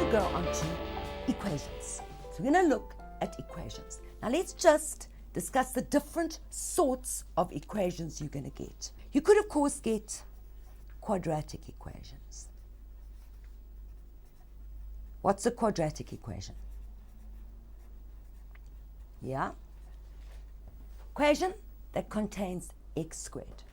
to go on to equations. So we're going to look at equations. Now let's just discuss the different sorts of equations you're going to get. You could, of course, get quadratic equations. What's a quadratic equation? Yeah? Equation that contains x squared.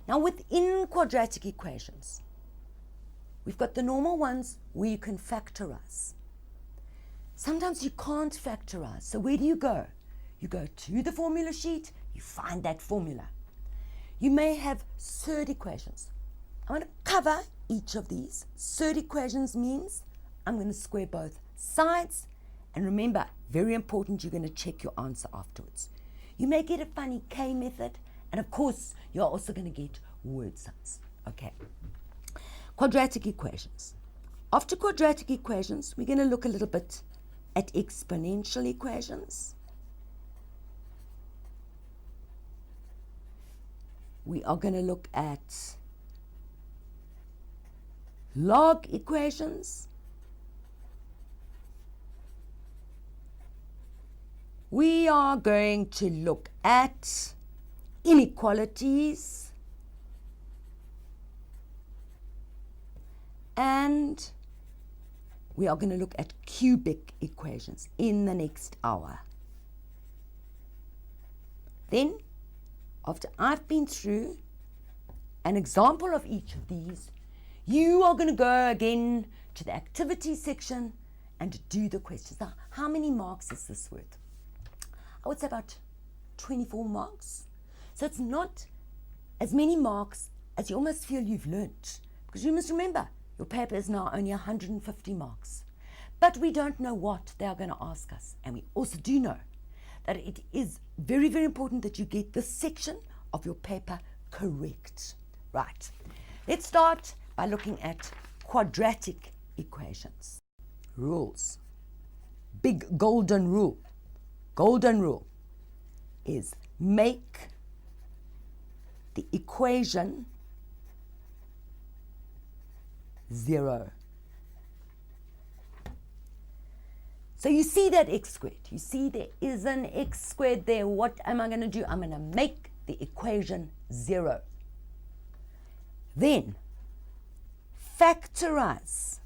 Now within quadratic equations, we've got the normal ones where you can factorize. Sometimes you can't factorize, so where do you go? You go to the formula sheet, you find that formula. You may have surd equations. I'm going to cover each of these. Surd equations means I'm going to square both sides, and remember, very important, you're going to check your answer afterwards. You may get a funny K method, and of course, you're also going to get word sums. Okay. Quadratic equations. After quadratic equations, we're going to look a little bit at exponential equations. We are going to look at log equations. We are going to look at inequalities. And we are going to look at cubic equations in the next hour. Then, after I've been through an example of each of these, you are going to go again to the activity section and do the questions. Now, how many marks is this worth? I would say about 24 marks. So it's not as many marks as you almost feel you've learnt. Because you must remember, your paper is now only 150 marks. But we don't know what they are going to ask us. And we also do know that it is very, very important that you get this section of your paper correct. Right. Let's start by looking at quadratic equations. Rules. Big golden rule. Golden rule is make the equation 0. So you see that x squared. You see there is an x squared there. What am I going to do? I'm going to make the equation 0. Then factorize.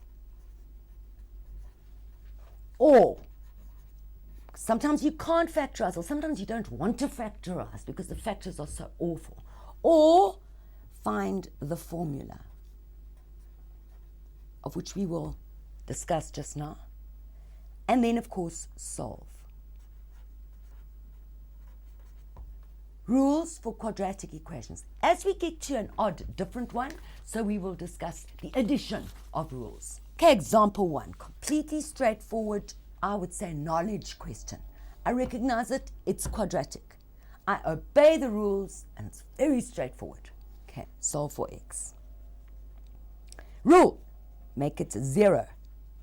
Or sometimes you can't factorize, or sometimes you don't want to factorize because the factors are so awful. Or find the formula, of which we will discuss just now. And then, of course, solve. Rules for quadratic equations. As we get to an odd, different one, so we will discuss the addition of rules. Okay, example 1. Completely straightforward, I would say, knowledge question. I recognize it, it's quadratic. I obey the rules, and it's very straightforward. Okay, solve for x. Rule, make it 0.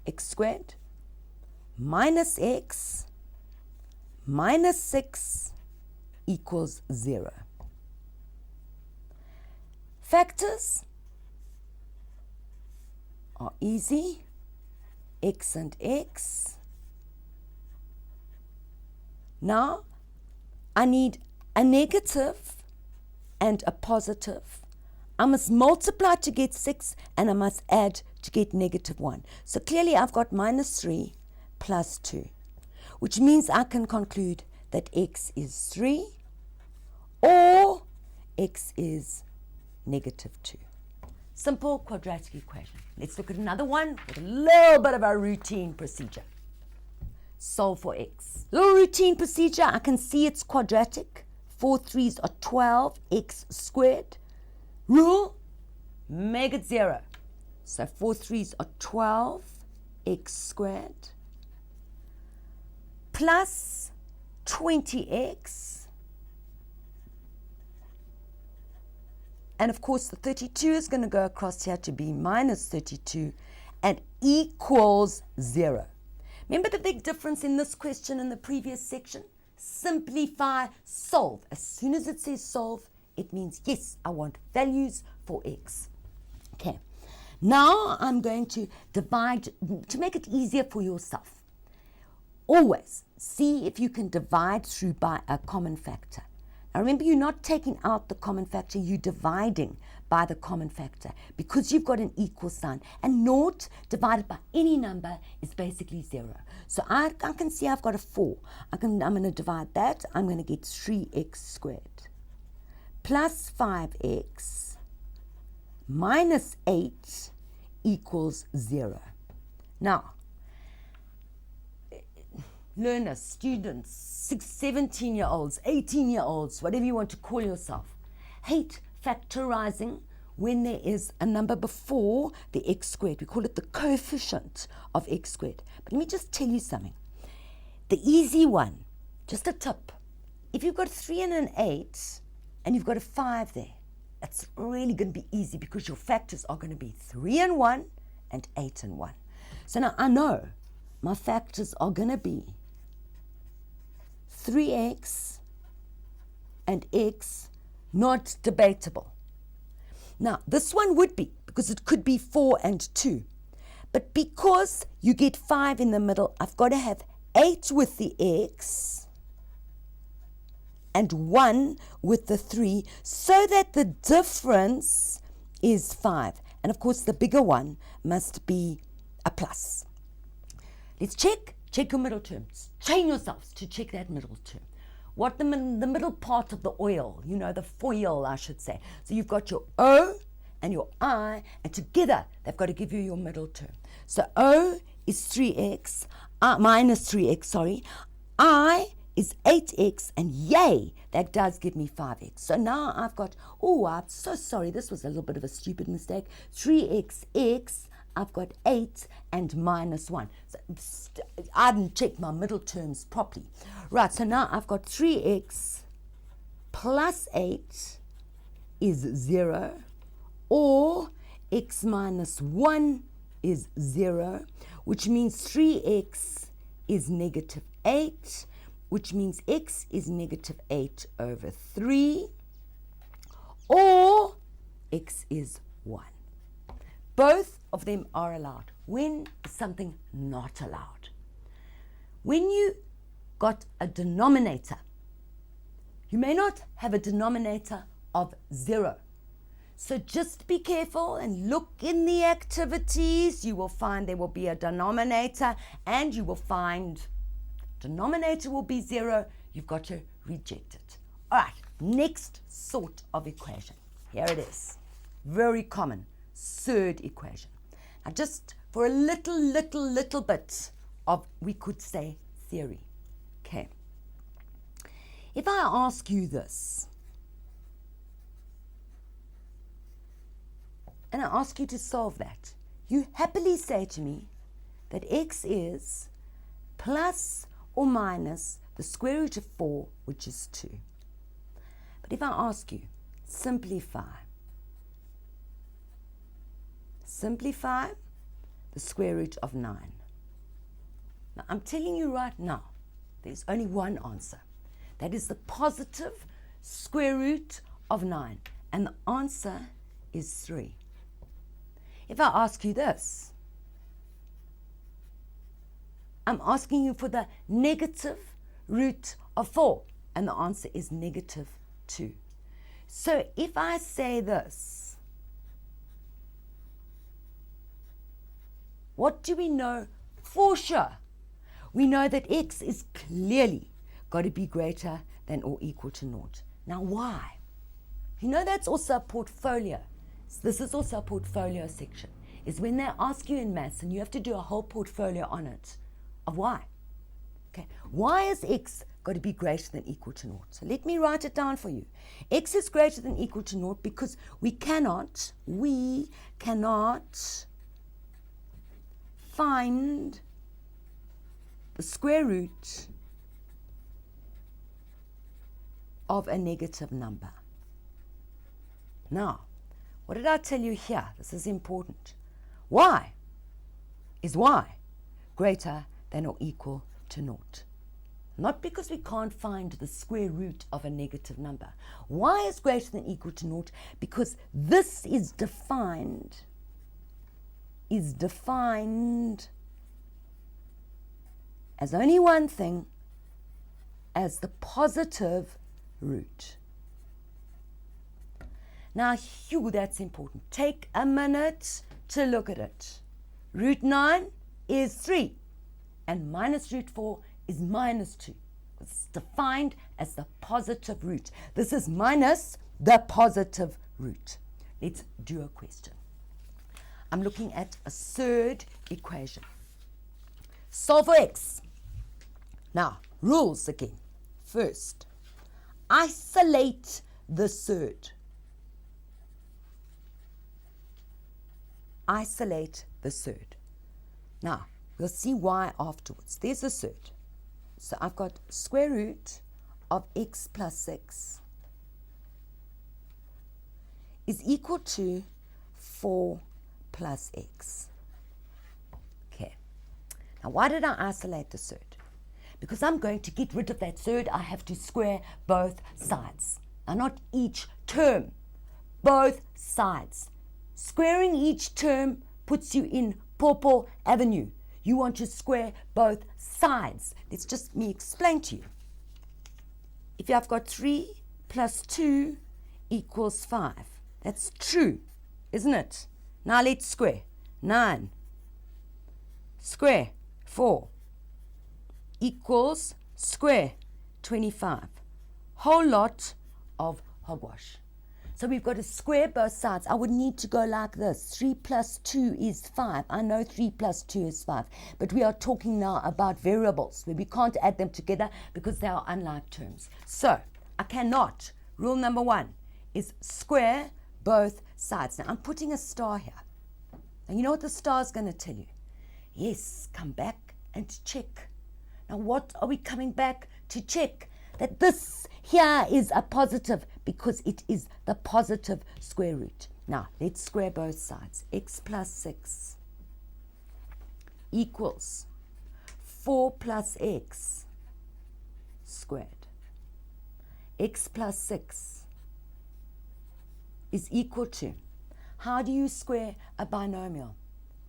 X squared minus x minus 6 equals 0. Factors are easy. X and x. Now, I need a negative and a positive. I must multiply to get 6, and I must add to get negative 1. So clearly I've got minus 3 plus 2, which means I can conclude that x is 3 or x is negative 2. Simple quadratic equation. Let's look at another one with a little bit of a routine procedure. Solve for x. Little routine procedure. I can see it's quadratic. 4 3s are 12, x squared. Rule, make it 0. So 4 3s are 12, x squared, plus 20x. And of course, the 32 is going to go across here to be minus 32 and equals 0. Remember the big difference in this question and the previous section? Simplify, solve. As soon as it says solve, it means, yes, I want values for x. Okay. Now I'm going to divide to make it easier for yourself. Always see if you can divide through by a common factor. Now remember, you're not taking out the common factor, you're dividing by the common factor because you've got an equal sign. And naught divided by any number is basically 0. So I can see I've got a 4. I'm going to divide that. I'm going to get 3x squared plus 5x minus 8 equals 0. Now, learners, students, 17-year-olds, 18-year-olds, whatever you want to call yourself, hate factorizing when there is a number before the x squared. We call it the coefficient of x squared. But let me just tell you something. The easy one, just a tip, if you've got 3 and an 8 and you've got a 5 there, it's really going to be easy because your factors are going to be 3 and 1 and 8 and 1. So now I know my factors are going to be 3x and x, not debatable. Now, this one would be, because it could be 4 and 2. But because you get 5 in the middle, I've got to have 8 with the x and 1 with the 3, so that the difference is 5. And of course, the bigger one must be a plus. Let's check your middle terms. Train yourselves to check that middle term. What the middle part of the oil, the foil, I should say. So you've got your O and your I, and together they've got to give you your middle term. So O is 3x, minus 3x, sorry. I is 8x, and yay, that does give me 5x. So now I've got, I'm so sorry, this was a little bit of a stupid mistake. 3x, I've got 8 and minus 1. So I didn't check my middle terms properly. Right, so now I've got 3x plus 8 is 0, or x minus 1 is 0, which means 3x is negative 8, which means x is negative 8 over 3, or x is 1. Both of them are allowed. When is something not allowed? When you got a denominator, you may not have a denominator of 0. So just be careful and look in the activities. You will find there will be a denominator, and you will find denominator will be 0. You've got to reject it. All right, next sort of equation. Here it is. Very common. Third equation. Now just for a little bit of, we could say, theory. Okay. If I ask you this, and I ask you to solve that, you happily say to me that x is plus or minus the square root of 4, which is 2. But if I ask you, simplify the square root of 9. Now, I'm telling you right now, there's only one answer. That is the positive square root of 9. And the answer is 3. If I ask you this, I'm asking you for the negative root of 4. And the answer is negative 2. So if I say this, what do we know for sure? We know that x is clearly got to be greater than or equal to 0. Now why? That's also a portfolio. So this is also a portfolio section. Is when they ask you in maths and you have to do a whole portfolio on it of why. Okay, why is x got to be greater than equal to 0? So let me write it down for you. X is greater than equal to 0 because we cannot find the square root of a negative number. Now, what did I tell you here? This is important. Y is y greater than or equal to 0. Not because we can't find the square root of a negative number. Y is greater than or equal to 0 because this is defined is defined as only one thing, as the positive root. Now, Hugh, that's important. Take a minute to look at it. Root 9 is 3, and minus root 4 is minus 2. It's defined as the positive root. This is minus the positive root. Let's do a question. I'm looking at a third equation. Solve for x. Now, rules again. First, isolate the third. Isolate the third. Now, we'll see why afterwards. There's a third. So I've got square root of x plus 6 is equal to 4 plus x. Okay. Now, why did I isolate the third? Because I'm going to get rid of that third, I have to square both sides. Now, not each term, both sides. Squaring each term puts you in Pawpaw Avenue. You want to square both sides. Let's just me explain to you. If I've got 3 plus 2 equals 5, that's true, isn't it? Now let's square. 9 square 4 equals square 25. Whole lot of hogwash. So we've got to square both sides. I would need to go like this. 3 plus 2 is 5. I know 3 plus 2 is 5. But we are talking now about variables where we can't add them together because they are unlike terms. So I cannot. Rule number 1 is square both sides. Now I'm putting a star here. And you know what the star is going to tell you? Yes, come back and check. Now what are we coming back to check? That this here is a positive because it is the positive square root. Now, let's square both sides. X plus 6 equals 4 plus x squared. X plus 6 is equal to, how do you square a binomial?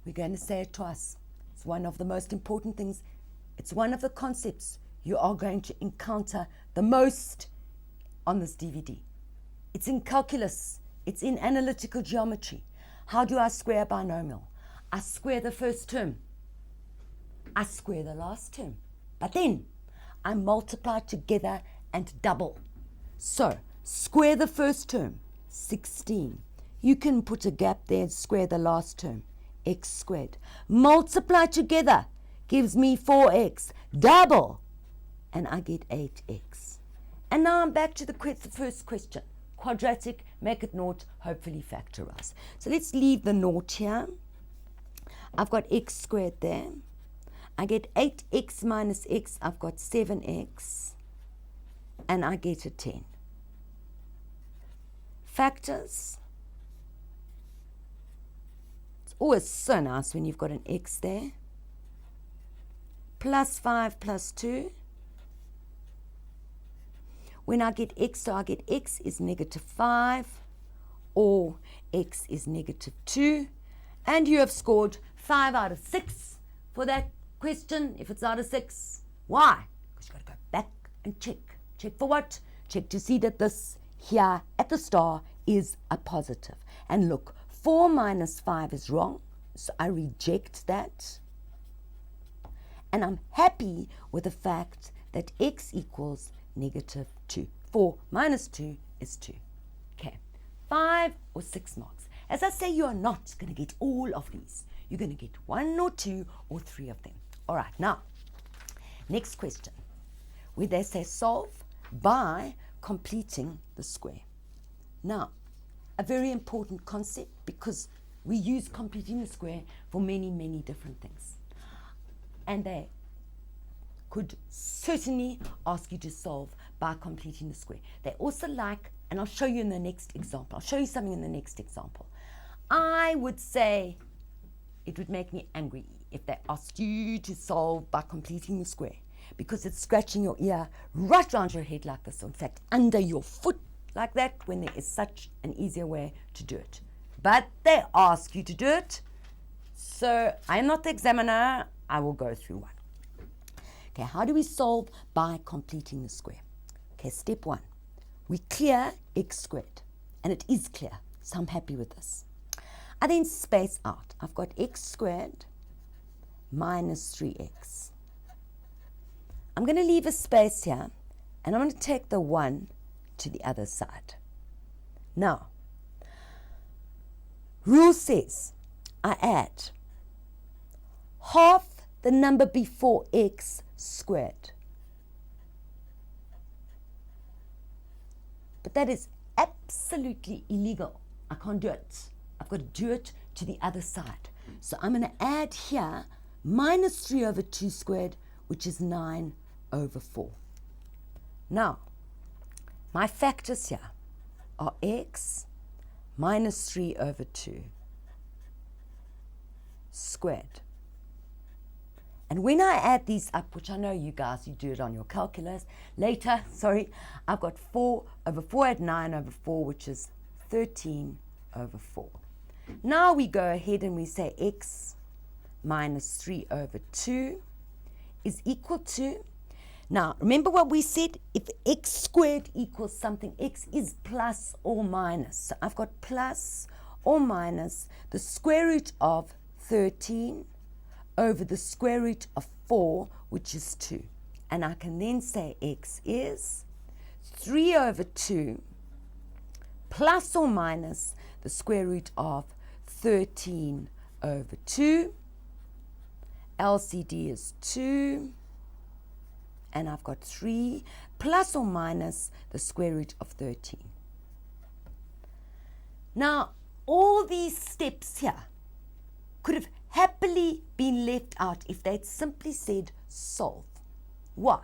We're going to say it twice. It's one of the most important things. It's one of the concepts you are going to encounter the most on this DVD. It's in calculus. It's in analytical geometry. How do I square a binomial? I square the first term. I square the last term. But then I multiply together and double. So square the first term, 16. You can put a gap there and square the last term, x squared. Multiply together gives me 4x. Double, and I get 8x. And now I'm back to the first question. Quadratic, make it naught, hopefully factorize. So let's leave the naught here. I've got x squared there. I get 8x minus x, I've got 7x, and I get a 10. Factors. It's always so nice when you've got an x there. Plus 5 plus 2. When I get x, so I get x is negative 5 or x is negative 2. And you have scored 5 out of 6 for that question if it's out of 6. Why? Because you've got to go back and check. Check for what? Check to see that this here at the star is a positive. And look, 4 minus 5 is wrong, so I reject that. And I'm happy with the fact that x equals negative 2. 4 minus 2 is 2. Okay, 5 or 6 marks. As I say, you are not going to get all of these. You're going to get 1 or 2 or 3 of them. All right, now, next question, where they say solve by completing the square. Now, a very important concept because we use completing the square for many, many different things. And they could certainly ask you to solve by completing the square. They also like, and I'll show you in the next example. I'll show you something in the next example. I would say it would make me angry if they asked you to solve by completing the square because it's scratching your ear right around your head like this. In fact, under your foot like that when there is such an easier way to do it. But they ask you to do it. So I'm not the examiner. I will go through one. Okay, how do we solve by completing the square? Okay, step one. We clear x squared. And it is clear, so I'm happy with this. I then space out. I've got x squared minus 3x. I'm going to leave a space here, and I'm going to take the 1 to the other side. Now, rule says I add half the number before x squared. But that is absolutely illegal. I can't do it. I've got to do it to the other side. So I'm going to add here minus 3 over 2 squared, which is 9 over 4. Now, my factors here are x minus 3 over 2 squared. And when I add these up, which I know you guys, you do it on your calculus later, I've got 4 over 4 at 9 over 4, which is 13 over 4. Now we go ahead and we say x minus 3 over 2 is equal to, now remember what we said, if x squared equals something, x is plus or minus. So I've got plus or minus the square root of 13 over the square root of 4, which is 2. And I can then say x is 3 over 2 plus or minus the square root of 13 over 2. LCD is 2. And I've got 3 plus or minus the square root of 13. Now, all these steps here could have happily been left out if they'd simply said solve. Why?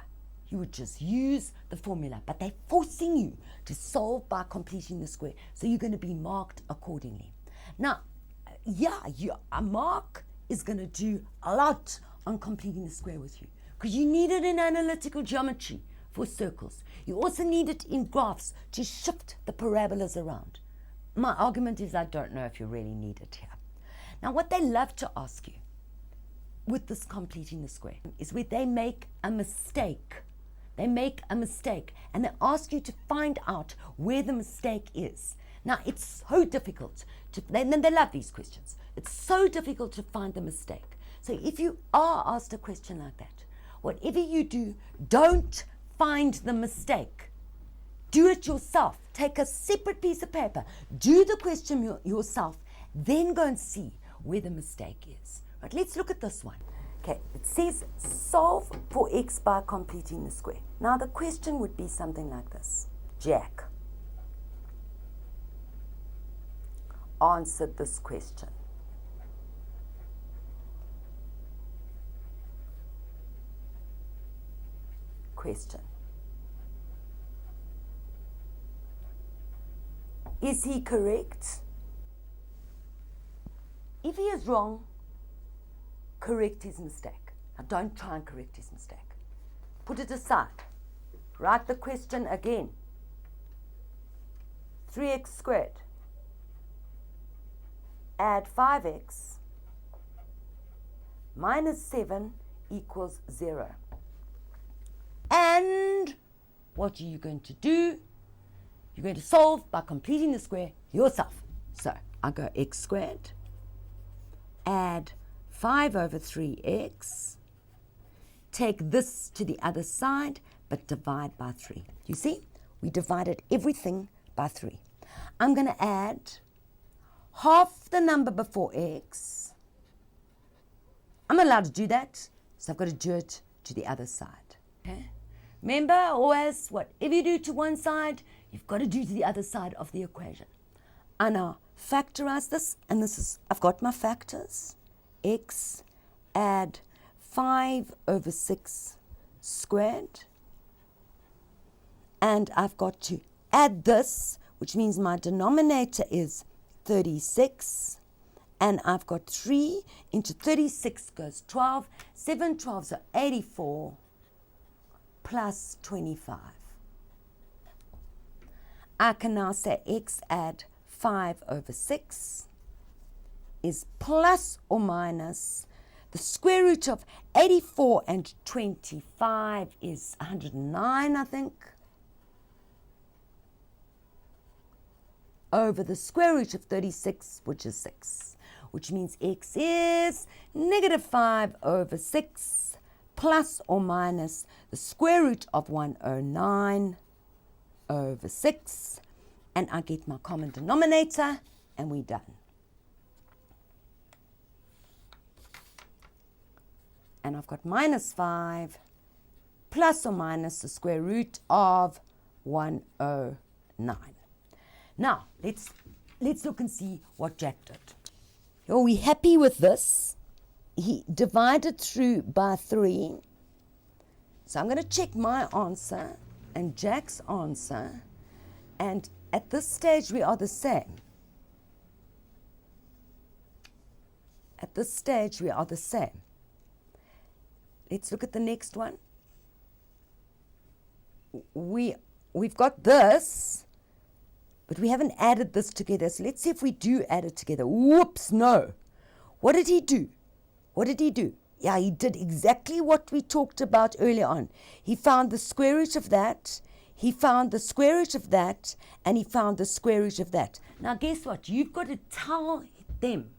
You would just use the formula, but they're forcing you to solve by completing the square, so you're going to be marked accordingly. Now, a mark is going to do a lot on completing the square with you, because you need it in analytical geometry for circles. You also need it in graphs to shift the parabolas around. My argument is I don't know if you really need it here. Now, what they love to ask you with this completing the square is where they make a mistake. They make a mistake and they ask you to find out where the mistake is. Now, it's so difficult they love these questions. It's so difficult to find the mistake. So if you are asked a question like that, whatever you do, don't find the mistake. Do it yourself. Take a separate piece of paper. Do the question yourself. Then go and see where the mistake is. Right, let's look at this one. Okay, it says solve for x by completing the square. Now the question would be something like this. Jack answered this question. Question. Is he correct? If he is wrong, correct his mistake. Now don't try and correct his mistake. Put it aside. Write the question again. 3x squared. Add 5x minus 7 equals 0. And what are you going to do? You're going to solve by completing the square yourself. So I go x squared, add 5 over 3x, take this to the other side, but divide by 3. You see, we divided everything by 3. I'm going to add half the number before x. I'm allowed to do that, so I've got to do it to the other side. Okay? Remember, always, whatever you do to one side, you've got to do to the other side of the equation. I now factorize this, and this is, I've got my factors. X, add 5 over 6 squared. And I've got to add this, which means my denominator is 36. And I've got 3 into 36 goes 12. 7 12s are 84 plus 25. I can now say x add 5 over 6 is plus or minus the square root of 84 and 25 is 109, I think, over the square root of 36, which is 6, which means x is negative 5 over 6 plus or minus the square root of 109 over 6, and I get my common denominator, and we're done. And I've got minus 5 plus or minus the square root of 109. Now, let's look and see what Jack did. Are we happy with this? He divided through by 3. So I'm going to check my answer and Jack's answer. And at this stage, we are the same. At this stage, we are the same. Let's look at the next one. We've got this, but we haven't added this together. So let's see if we do add it together. Whoops, no. What did he do? What did he do? Yeah, he did exactly what we talked about earlier on. He found the square root of that, he found the square root of that, and he found the square root of that. Now, guess what? You've got to tell them,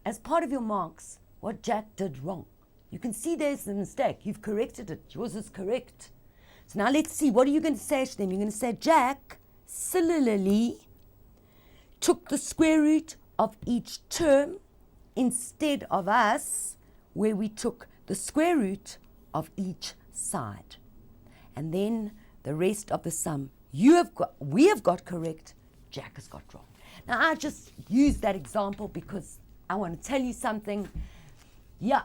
as part of your marks, what Jack did wrong. You can see there's a mistake. You've corrected it. Yours is correct. So now let's see. What are you going to say to them? You're going to say, Jack similarly took the square root of each term instead of us, where we took the square root of each side. And then the rest of the sum we have got correct, Jack has got wrong. Now, I just used that example because I want to tell you something. Yeah,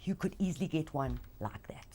you could easily get one like that.